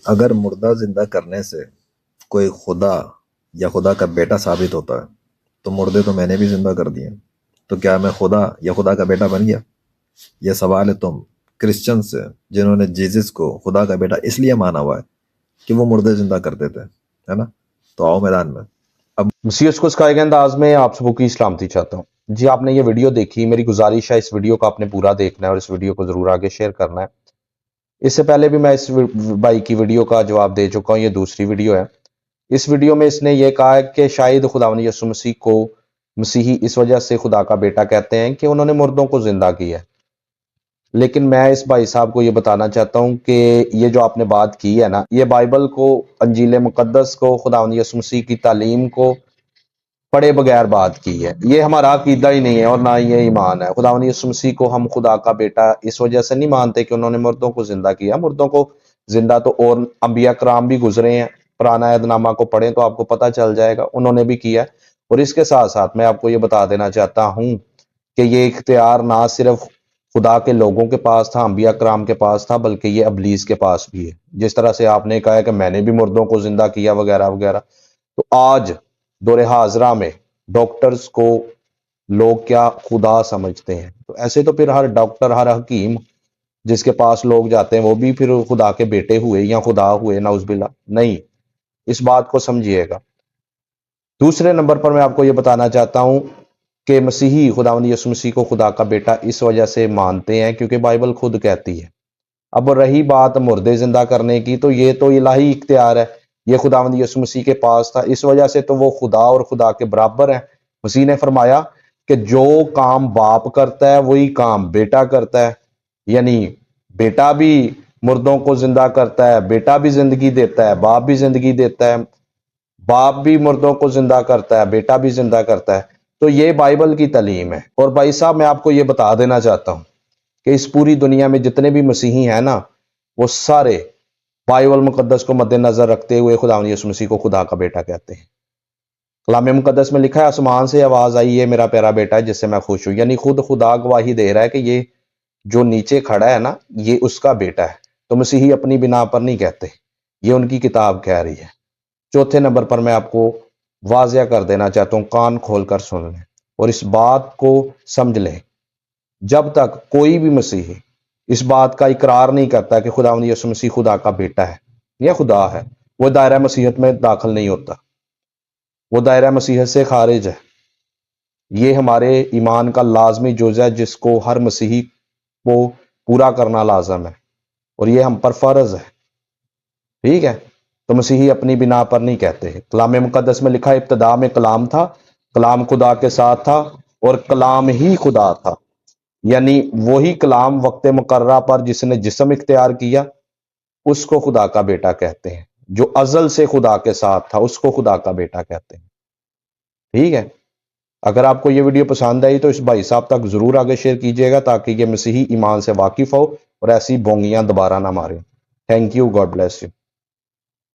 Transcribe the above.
اگر مردہ زندہ کرنے سے کوئی خدا یا خدا کا بیٹا ثابت ہوتا ہے تو مردے تو میں نے بھی زندہ کر دیے، تو کیا میں خدا یا خدا کا بیٹا بن گیا؟ یہ سوال ہے تم کرسچن سے جنہوں نے جیزس کو خدا کا بیٹا اس لیے مانا ہوا ہے کہ وہ مردے زندہ کرتے تھے، ہے نا؟ تو آؤ میدان میں۔ اب مسیح کو سکھائے گئے انداز میں آپ سب کی سلامتی چاہتا ہوں جی۔ آپ نے یہ ویڈیو دیکھی، میری گزارش ہے اس ویڈیو کو آپ نے پورا دیکھنا ہے اور اس ویڈیو کو ضرور آگے شیئر کرنا ہے۔ اس سے پہلے بھی میں اس بھائی کی ویڈیو کا جواب دے چکا ہوں، یہ دوسری ویڈیو ہے۔ اس ویڈیو میں اس نے یہ کہا ہے کہ شاید خداوند یسوع مسیح کو مسیحی اس وجہ سے خدا کا بیٹا کہتے ہیں کہ انہوں نے مردوں کو زندہ کیا ہے، لیکن میں اس بھائی صاحب کو یہ بتانا چاہتا ہوں کہ یہ جو آپ نے بات کی ہے نا، یہ بائبل کو، انجیل مقدس کو، خداوند یسوع مسیح کی تعلیم کو پڑھے بغیر بات کی ہے۔ یہ ہمارا عقیدہ ہی نہیں ہے اور نہ یہ ایمان ہے۔ خداوند یسوع مسیح کو ہم خدا کا بیٹا اس وجہ سے نہیں مانتے کہ انہوں نے مردوں کو زندہ کیا۔ مردوں کو زندہ تو اور انبیاء کرام بھی گزرے ہیں، پرانا عہد نامہ کو پڑھیں تو آپ کو پتہ چل جائے گا، انہوں نے بھی کیا ہے۔ اور اس کے ساتھ ساتھ میں آپ کو یہ بتا دینا چاہتا ہوں کہ یہ اختیار نہ صرف خدا کے لوگوں کے پاس تھا، انبیاء کرام کے پاس تھا، بلکہ یہ ابلیس کے پاس بھی ہے۔ جس طرح سے آپ نے کہا ہے کہ میں نے بھی مردوں کو زندہ کیا وغیرہ وغیرہ، تو آج دور حاضرہ میں ڈاکٹرز کو لوگ کیا خدا سمجھتے ہیں؟ تو ایسے تو پھر ہر ڈاکٹر، ہر حکیم جس کے پاس لوگ جاتے ہیں وہ بھی پھر خدا کے بیٹے ہوئے یا خدا ہوئے، نعوذ باللہ نہیں۔ اس بات کو سمجھیے گا۔ دوسرے نمبر پر میں آپ کو یہ بتانا چاہتا ہوں کہ مسیحی خداوند یسوع مسیح کو خدا کا بیٹا اس وجہ سے مانتے ہیں کیونکہ بائبل خود کہتی ہے۔ اب رہی بات مردے زندہ کرنے کی، تو یہ تو الہی اختیار ہے، یہ خداوند یسوع مسیح کے پاس تھا، اس وجہ سے تو وہ خدا اور خدا کے برابر ہیں۔ مسیح نے فرمایا کہ جو کام باپ کرتا ہے وہی کام بیٹا کرتا ہے، یعنی بیٹا بھی مردوں کو زندہ کرتا ہے، بیٹا بھی زندگی دیتا ہے، باپ بھی زندگی دیتا ہے، باپ بھی مردوں کو زندہ کرتا ہے، بیٹا بھی زندہ کرتا ہے۔ تو یہ بائبل کی تعلیم ہے۔ اور بھائی صاحب میں آپ کو یہ بتا دینا چاہتا ہوں کہ اس پوری دنیا میں جتنے بھی مسیحی ہیں نا، وہ سارے بائبل مقدس کو مد نظر رکھتے ہوئے خداوند یسوع مسیح کو خدا کا بیٹا کہتے ہیں۔ کلام مقدس میں لکھا ہے آسمان سے آواز آئی ہے میرا پیارا بیٹا ہے جس سے میں خوش ہوں، یعنی خود خدا گواہی دے رہا ہے کہ یہ جو نیچے کھڑا ہے نا یہ اس کا بیٹا ہے۔ تو مسیحی اپنی بنا پر نہیں کہتے، یہ ان کی کتاب کہہ رہی ہے۔ چوتھے نمبر پر میں آپ کو واضح کر دینا چاہتا ہوں، کان کھول کر سن لیں اور اس بات کو سمجھ لیں، جب تک کوئی بھی مسیحی اس بات کا اقرار نہیں کرتا کہ خداوند یسوع مسیح خدا کا بیٹا ہے یا خدا ہے، وہ دائرہ مسیحیت میں داخل نہیں ہوتا، وہ دائرہ مسیحیت سے خارج ہے۔ یہ ہمارے ایمان کا لازمی جزء ہے جس کو ہر مسیحی کو پورا کرنا لازم ہے اور یہ ہم پر فرض ہے، ٹھیک ہے؟ تو مسیحی اپنی بنا پر نہیں کہتے۔ کلام مقدس میں لکھا ہے ابتدا میں کلام تھا، کلام خدا کے ساتھ تھا اور کلام ہی خدا تھا، یعنی وہی کلام وقت مقررہ پر جس نے جسم اختیار کیا اس کو خدا کا بیٹا کہتے ہیں۔ جو ازل سے خدا کے ساتھ تھا اس کو خدا کا بیٹا کہتے ہیں، ٹھیک ہے؟ اگر آپ کو یہ ویڈیو پسند آئی تو اس بھائی صاحب تک ضرور آگے شیئر کیجیے گا تاکہ یہ مسیحی ایمان سے واقف ہو اور ایسی بونگیاں دوبارہ نہ مارے۔ Thank you, God bless you.